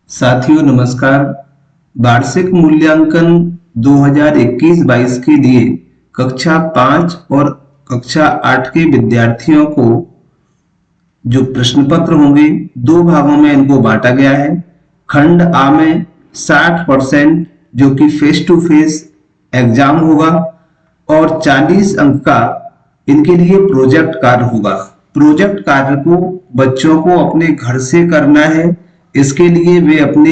साथियों नमस्कार। वार्षिक मूल्यांकन 2021-22 के लिए कक्षा 5 और कक्षा 8 के विद्यार्थियों को जो प्रश्न पत्र होंगे दो भागों में इनको बांटा गया है। खंड आ में 60% जो कि फेस टू फेस एग्जाम होगा और 40 अंक का इनके लिए प्रोजेक्ट कार्य होगा। प्रोजेक्ट कार्य को बच्चों को अपने घर से करना है। इसके लिए वे अपने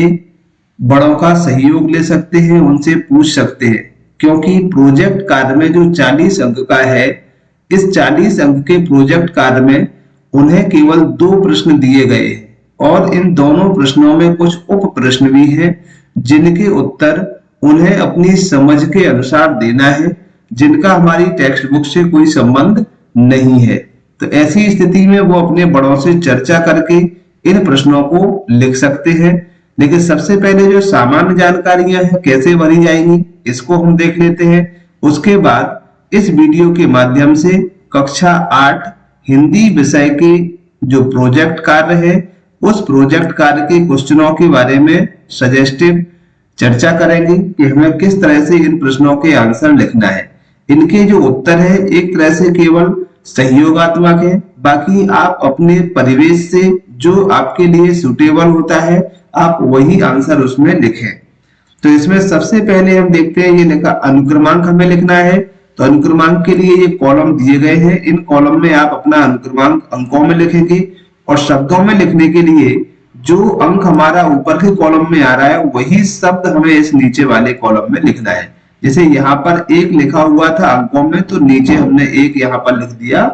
बड़ों का सहयोग ले सकते हैं, उनसे पूछ सकते हैं, क्योंकि प्रोजेक्ट कार्य में जो 40 अंक का है, इस 40 अंक के प्रोजेक्ट कार्य में उन्हें केवल 2 प्रश्न दिए गए और इन दोनों प्रश्नों में कुछ उप प्रश्न भी हैं जिनके उत्तर उन्हें अपनी समझ के अनुसार देना है, जिनका हमारी टेक्स्ट बुक से कोई संबंध नहीं है। तो ऐसी स्थिति में वो अपने बड़ों से चर्चा करके इन प्रश्नों को लिख सकते हैं। लेकिन सबसे पहले जो सामान्य जानकारियां हैं कैसे भरी जाएंगी इसको हम देख लेते हैं। उसके बाद इस वीडियो के माध्यम से कक्षा 8 हिंदी विषय के जो प्रोजेक्ट कार्य है उस प्रोजेक्ट कार्य के क्वेश्चनों के बारे में सजेस्टिव चर्चा करेंगे कि हमें किस तरह से इन प्रश्नों के आंसर लिखना है। इनके जो उत्तर है एक तरह से केवल सहयोगात्मक है, बाकी आप अपने परिवेश से जो आपके लिए सुटेबल होता है आप वही आंसर उसमें लिखें। तो इसमें सबसे पहले हम देखते हैं ये लिखा अनुक्रमांक हमें लिखना है। तो अनुक्रमांक के लिए ये कॉलम दिए गए हैं, इन कॉलम में आप अपना अनुक्रमांक अंकों में लिखेंगे और शब्दों में लिखने के लिए जो अंक हमारा ऊपर के कॉलम में आ रहा है वही शब्द हमें इस नीचे वाले कॉलम में लिखना है। जैसे यहाँ पर 1 लिखा हुआ था अंकों में, तो नीचे हमने 1 यहाँ पर लिख दिया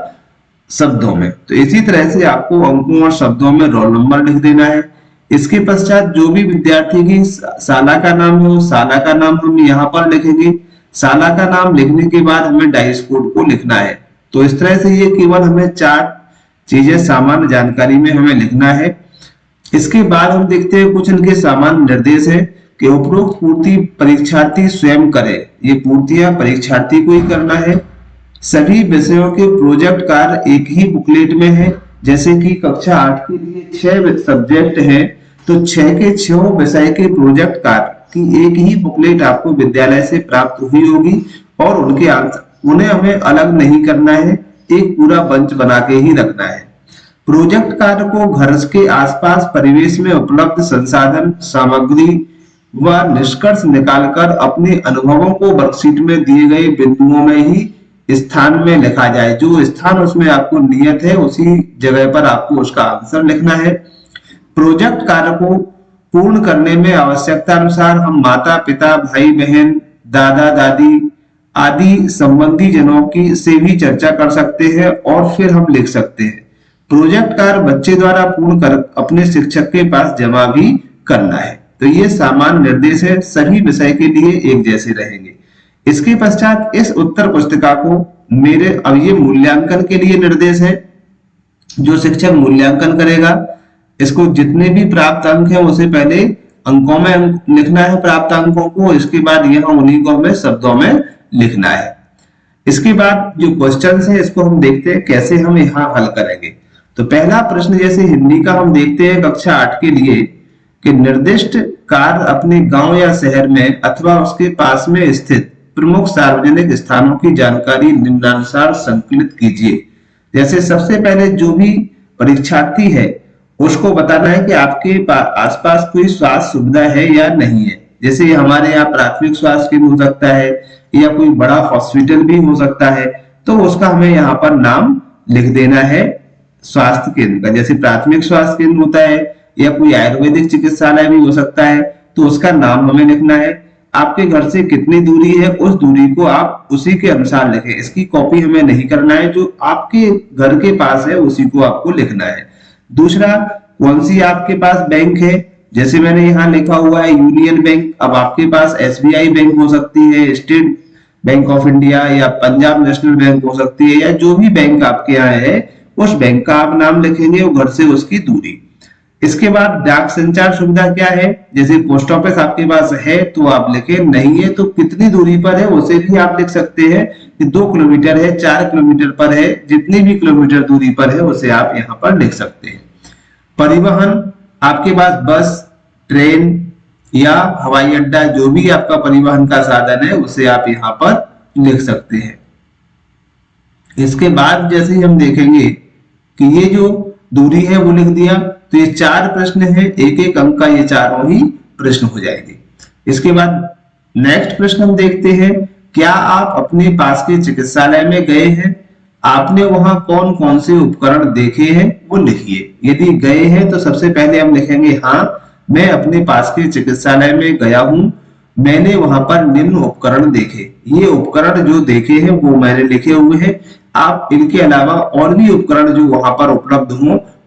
शब्दों में। तो इसी तरह से आपको अंकों और शब्दों में रोल नंबर लिख देना है। इसके पश्चात जो भी विद्यार्थी की शाला का नाम है उस शाला का नाम हम यहाँ पर लिखेंगे। शाला का नाम लिखने के बाद हमें डाइस कोड को लिखना है। तो इस तरह से ये केवल हमें 4 चीजें सामान्य जानकारी में हमें लिखना है। इसके बाद हम देखते हैं कुछ इनके सामान्य निर्देश है कि उपरोक्त पूर्ति परीक्षार्थी स्वयं करे। ये पूर्तियां परीक्षार्थी को ही करना है। सभी विषयों के प्रोजेक्ट कार्य एक ही बुकलेट में है। जैसे कि कक्षा 8 के लिए 6 सब्जेक्ट हैं, तो 6 के 6 विषय के प्रोजेक्ट कार्य की एक ही बुकलेट आपको विद्यालय से प्राप्त हुई होगी और उनके आंसर उन्हें हमें अलग नहीं करना है, एक पूरा बंच बना के ही रखना है। प्रोजेक्ट कार्य को घर के आसपास परिवेश में उपलब्ध संसाधन सामग्री व निष्कर्ष निकालकर अपने अनुभवों को वर्कशीट में दिए गए बिंदुओं में ही स्थान में लिखा जाए। जो स्थान उसमें आपको नियत है उसी जगह पर आपको उसका आंसर लिखना है। प्रोजेक्ट कार्य को पूर्ण करने में आवश्यकता अनुसार हम माता पिता भाई बहन दादा दादी आदि संबंधी जनों की से भी चर्चा कर सकते हैं और फिर हम लिख सकते हैं। प्रोजेक्ट कार्य बच्चे द्वारा पूर्ण कर अपने शिक्षक के पास जमा भी करना है। तो ये सामान्य निर्देश है, सभी विषय के लिए एक जैसे रहेंगे। इसके पश्चात इस उत्तर पुस्तिका को अब ये मूल्यांकन के लिए निर्देश है। जो शिक्षक मूल्यांकन करेगा इसको जितने भी प्राप्त अंक हैं उसे पहले अंकों में लिखना है प्राप्त अंकों को, इसके बाद यहाँ उन्हीं को हमें शब्दों में लिखना है। इसके बाद जो क्वेश्चन है इसको हम देखते हैं कैसे हम यहाँ हल करेंगे। तो पहला प्रश्न जैसे हिंदी का हम देखते हैं कक्षा 8 के लिए कि निर्दिष्ट कार्य अपने गांव या शहर में अथवा उसके पास में स्थित प्रमुख सार्वजनिक स्थानों की जानकारी निम्नानुसार संकलित कीजिए। जैसे सबसे पहले जो भी परीक्षार्थी है उसको बताना है कि आपके आसपास कोई स्वास्थ्य सुविधा है या नहीं है। जैसे हमारे यहाँ प्राथमिक स्वास्थ्य केंद्र हो सकता है या कोई बड़ा हॉस्पिटल भी हो सकता है, तो उसका हमें यहाँ पर नाम लिख देना है स्वास्थ्य केंद्र का। जैसे प्राथमिक स्वास्थ्य केंद्र होता है या कोई आयुर्वेदिक चिकित्सालय भी हो सकता है, तो उसका नाम हमें लिखना है। आपके घर से कितनी दूरी है उस दूरी को आप उसी के अनुसार लिखें। इसकी कॉपी हमें नहीं करना है, जो आपके घर के पास है उसी को आपको लिखना है। दूसरा, कौन सी आपके पास बैंक है। जैसे मैंने यहाँ लिखा हुआ है यूनियन बैंक, अब आपके पास एसबीआई बैंक हो सकती है, स्टेट बैंक ऑफ इंडिया या पंजाब नेशनल बैंक हो सकती है, या जो भी बैंक आपके यहाँ है उस बैंक का आप नाम लिखेंगे और घर से उसकी दूरी। इसके बाद डाक संचार सुविधा क्या है। जैसे पोस्ट ऑफिस आपके पास है तो आप लिखें, नहीं है तो कितनी दूरी पर है उसे भी आप लिख सकते हैं कि 2 किलोमीटर है, 4 किलोमीटर पर है, जितनी भी किलोमीटर दूरी पर है उसे आप यहाँ पर लिख सकते हैं। परिवहन आपके पास बस ट्रेन या हवाई अड्डा, जो भी आपका परिवहन का साधन है उसे आप यहाँ पर लिख सकते हैं। इसके बाद जैसे ही हम देखेंगे कि ये जो दूरी है वो लिख दिया, तो ये 4 प्रश्न है, एक एक अंक का ये चारों ही प्रश्न हो जाएंगे। इसके बाद नेक्स्ट प्रश्न हम देखते हैं, क्या आप अपने पास के चिकित्सालय में गए हैं? आपने वहां कौन कौन से उपकरण देखे हैं वो लिखिए। यदि गए हैं तो सबसे पहले हम लिखेंगे हाँ, मैं अपने पास के चिकित्सालय में गया हूं, मैंने वहां पर निम्न उपकरण देखे। ये उपकरण जो देखे हैं वो मैंने लिखे हुए हैं। आप इनके अलावा और भी उपकरण जो वहां पर उपलब्ध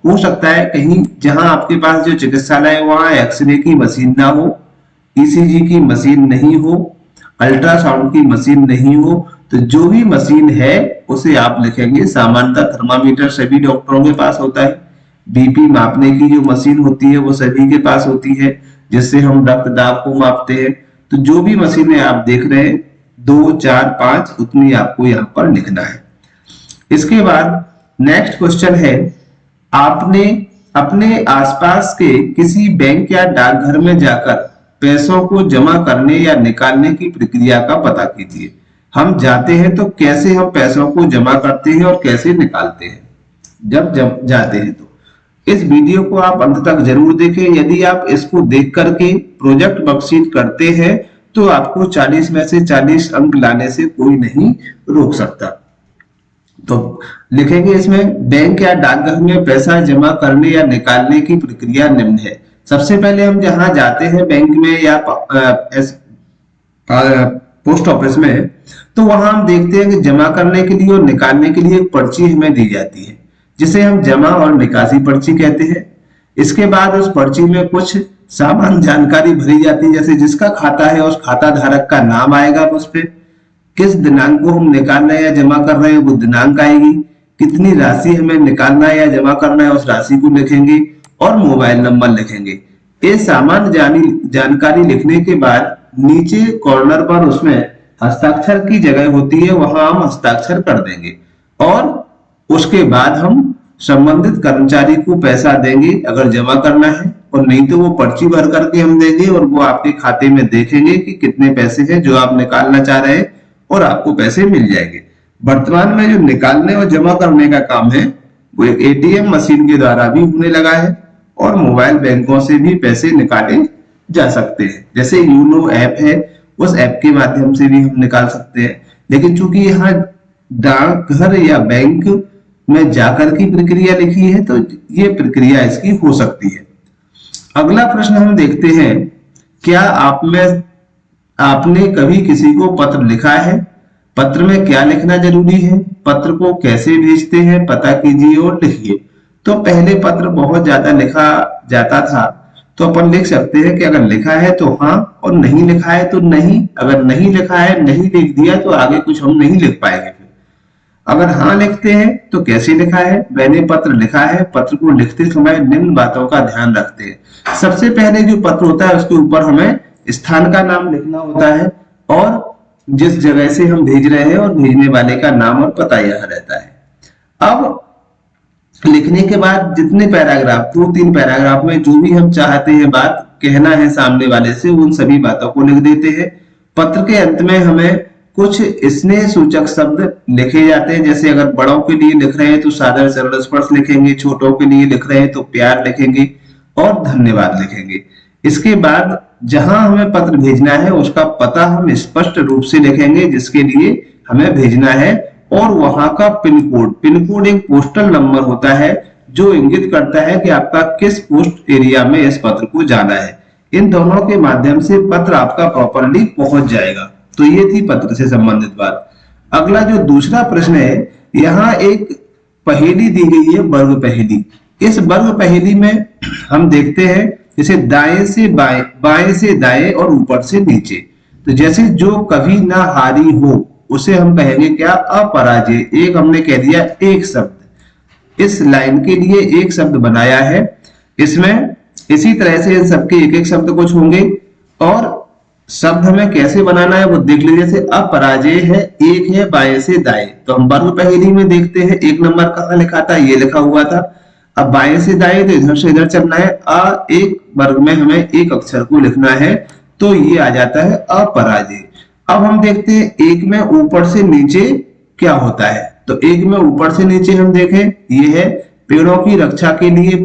हो सकता है कहीं जहां आपके पास जो चिकित्सालय है वहां एक्सरे की मशीन ना हो, ईसीजी की मशीन नहीं हो, अल्ट्रासाउंड की मशीन नहीं हो, तो जो भी मशीन है उसे आप लिखेंगे। सामान्यतः थर्मामीटर सभी डॉक्टरों के पास होता है, बीपी मापने की जो मशीन होती है वो सभी के पास होती है, जिससे हम रक्त दाब को मापते हैं। तो जो भी मशीनें आप देख रहे हैं 2, 4, 5 उतनी आपको यहाँ पर लिखना है। इसके बाद नेक्स्ट क्वेश्चन है, आपने अपने आसपास के किसी बैंक या डाकघर में जाकर पैसों को जमा करने या निकालने की प्रक्रिया का पता कीजिए। हम जाते हैं तो कैसे हम पैसों को जमा करते हैं और कैसे निकालते हैं जब जाते हैं। तो इस वीडियो को आप अंत तक जरूर देखें। यदि आप इसको देख करके प्रोजेक्ट वर्कशीट करते हैं तो आपको 40 में से 40 अंक लाने से कोई नहीं रोक सकता। तो लिखेंगे इसमें, बैंक या डाकघर में पैसा जमा करने या निकालने की प्रक्रिया निम्न है। सबसे पहले हम जहां जाते हैं बैंक में या पोस्ट ऑफिस में, तो वहां हम देखते हैं कि जमा करने के लिए और निकालने के लिए एक पर्ची हमें दी जाती है, जिसे हम जमा और निकासी पर्ची कहते हैं। इसके बाद उस पर्ची में कुछ सामान्य जानकारी भरी जाती है, जैसे जिसका खाता है उस खाता धारक का नाम आएगा उस पे, किस दिनांक को हम निकाल रहे हैं या जमा कर रहे हैं वो दिनांक आएगी, कितनी राशि हमें निकालना है या जमा करना है उस राशि को लिखेंगे और मोबाइल नंबर लिखेंगे। ये सामान्य जानकारी लिखने के बाद नीचे कॉर्नर पर उसमें हस्ताक्षर की जगह होती है, वहां हम हस्ताक्षर कर देंगे और उसके बाद हम संबंधित कर्मचारी को पैसा देंगे अगर जमा करना है, और नहीं तो वो पर्ची भर करके हम देंगे और वो आपके खाते में देखेंगे कि कितने पैसे हैं जो आप निकालना चाह रहे हैं और आपको पैसे मिल जाएंगे। वर्तमान में जो निकालने और जमा करने का काम है वो एक एटीएम मशीन के द्वारा भी होने लगा है और मोबाइल बैंकों से भी पैसे निकाले जा सकते हैं। जैसे यूनो ऐप है, उस ऐप के माध्यम से भी हम निकाल सकते हैं। लेकिन चूंकि यहाँ डाकघर या बैंक में जाकर की प्रक्रिया लिखी है तो ये प्रक्रिया इसकी हो सकती है। अगला प्रश्न हम देखते हैं, क्या आपने कभी किसी को पत्र लिखा है? पत्र में क्या लिखना जरूरी है? पत्र को कैसे भेजते हैं पता कीजिए और लिखिए। तो पहले पत्र बहुत ज्यादा लिखा जाता था, तो अपन लिख सकते हैं कि अगर लिखा है तो हाँ और नहीं लिखा है तो नहीं। अगर नहीं लिखा है, नहीं लिख दिया तो आगे कुछ हम नहीं लिख पाएंगे। फिर अगर हाँ लिखते हैं तो कैसे लिखा है? मैंने पत्र लिखा है। पत्र को लिखते समय निम्न बातों का ध्यान रखते हैं। सबसे पहले जो पत्र होता है उसके ऊपर हमें स्थान का नाम लिखना होता है और जिस जगह से हम भेज रहे हैं और भेजने वाले का नाम और पता यह रहता है। अब लिखने के बाद जितने पैराग्राफ, 2-3 पैराग्राफ में जो भी हम चाहते हैं बात कहना है सामने वाले से, उन सभी बातों को लिख देते हैं। पत्र के अंत में हमें कुछ स्नेह सूचक शब्द लिखे जाते हैं। जैसे अगर बड़ों के लिए लिख रहे हैं तो सादर सरल स्पर्श लिखेंगे, छोटों के लिए लिख रहे हैं तो प्यार लिखेंगे और धन्यवाद लिखेंगे। इसके बाद जहां हमें पत्र भेजना है उसका पता हम स्पष्ट रूप से लिखेंगे जिसके लिए हमें भेजना है, और वहां का पिन कोड एक पोस्टल नंबर होता है जो इंगित करता है कि आपका किस पोस्ट एरिया में इस पत्र को जाना है। इन दोनों के माध्यम से पत्र आपका प्रॉपरली पहुंच जाएगा। तो ये थी पत्र से संबंधित बात। अगला जो दूसरा प्रश्न है, यहाँ एक पहेली दी गई है, वर्ग पहेली। इस वर्ग पहेली में हम देखते हैं जैसे दाएं से बाएं, बाएं से दाएं और ऊपर से नीचे। तो जैसे जो कभी ना हारी हो उसे हम कहेंगे क्या? अपराजय। एक हमने कह दिया एक शब्द, इस लाइन के लिए एक शब्द बनाया है। इसमें इसी तरह से इन सबके एक एक शब्द कुछ होंगे और शब्द हमें कैसे बनाना है वो देख लीजिए। जैसे अपराजय है, एक है बाएं से दाएं, तो हम वर्ग पहेली में देखते हैं 1 नंबर कहाँ लिखा था, ये लिखा हुआ था। अब बाएं से दाएं तो इधर से इधर चलना है। अ एक वर्ग में हमें एक अक्षर को लिखना है, तो ये आ जाता है अपराजय। अब हम देखते हैं एक में ऊपर से नीचे क्या होता है। तो एक में ऊपर से नीचे हम देखें, ये है पेड़ों की रक्षा के लिए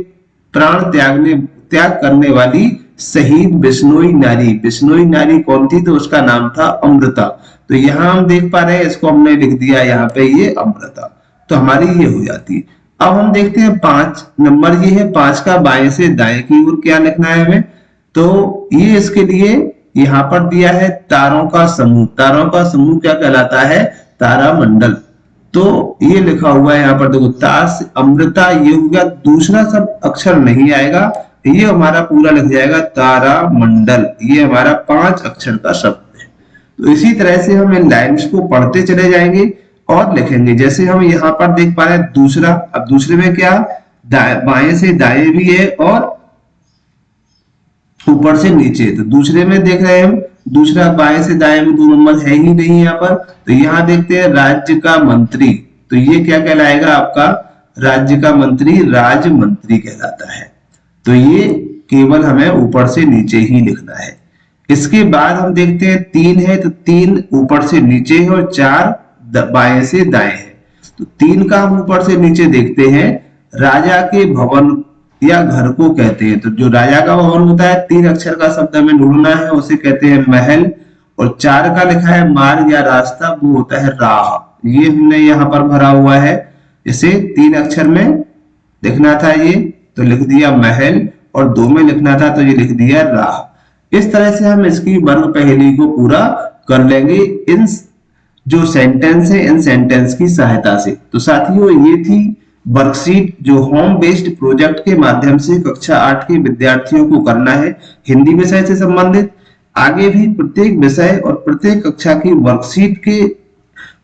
प्राण त्याग करने वाली शहीद बिश्नोई नारी। बिश्नोई नारी कौन थी? तो उसका नाम था अमृता। तो यहाँ हम देख पा रहे हैं, इसको हमने लिख दिया यहाँ पे ये अमृता, तो हमारी ये हो जाती है। अब हम देखते हैं 5 नंबर, ये है 5 का बाएं से दाएं की ओर क्या लिखना है हमें। तो ये इसके लिए यहाँ पर दिया है तारों का समूह। तारों का समूह क्या कहलाता है? तारामंडल। तो ये लिखा हुआ है यहाँ पर, देखो ताश अमृता, ये हो गया। दूसरा सब अक्षर नहीं आएगा, ये हमारा पूरा लिख जाएगा तारामंडल। ये हमारा 5 अक्षर का शब्द है। तो इसी तरह से हम इन लाइन्स को पढ़ते चले जाएंगे और लिखेंगे। जैसे हम यहाँ पर देख पा रहे हैं दूसरा, अब दूसरे में क्या बाएं से दाएं भी है और ऊपर से नीचे। तो दूसरे में देख रहे हैं हम, दूसरा बाएं से दाएं में 2 नंबर है ही नहीं यहाँ पर। तो यहाँ देखते हैं राज्य का मंत्री, तो ये क्या कहलाएगा आपका? राज्य का मंत्री राज्य मंत्री कहलाता है। तो ये केवल हमें ऊपर से नीचे ही लिखना है। इसके बाद हम देखते हैं 3 है, तो 3 ऊपर से नीचे है और 4 बाएं से दाएं है। तो 3 का हम ऊपर से नीचे देखते हैं, राजा के भवन या घर को कहते हैं। तो जो राजा का भवन होता है, 3 अक्षर का शब्द हमें ढूंढना है, उसे कहते हैं महल। और 4 का लिखा है मार्ग या रास्ता, वो होता है राह। ये हमने यहाँ पर भरा हुआ है, इसे 3 अक्षर में लिखना था ये, तो लिख दिया महल, और 2 में लिखना था तो ये लिख दिया राह। इस तरह से हम इसकी वर्ग पहेली को पूरा कर लेंगे इन जो सेंटेंस है, इन सेंटेंस की सहायता से। तो साथियों, ये थी वर्कशीट जो होम बेस्ड प्रोजेक्ट के माध्यम से कक्षा 8 के विद्यार्थियों को करना है हिंदी विषय से संबंधित। आगे भी प्रत्येक विषय और प्रत्येक कक्षा की वर्कशीट के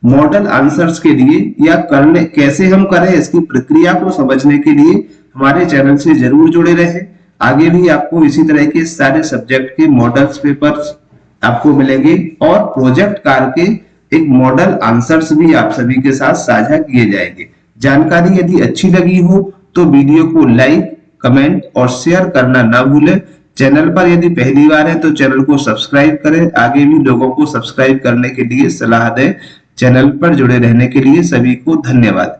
मॉडल आंसर्स के लिए या करने कैसे हम करें, इसकी प्रक्रिया को समझने के लिए हमारे चैनल से जरूर जुड़े रहें। आगे भी आपको इसी तरह के सारे सब्जेक्ट के मॉडल्स पेपर्स आपको मिलेंगे और प्रोजेक्ट कार्य के एक मॉडल आंसर्स भी आप सभी के साथ साझा किए जाएंगे। जानकारी यदि अच्छी लगी हो तो वीडियो को लाइक, कमेंट और शेयर करना ना भूलें। चैनल पर यदि पहली बार है तो चैनल को सब्सक्राइब करें। आगे भी लोगों को सब्सक्राइब करने के लिए सलाह दें। चैनल पर जुड़े रहने के लिए सभी को धन्यवाद।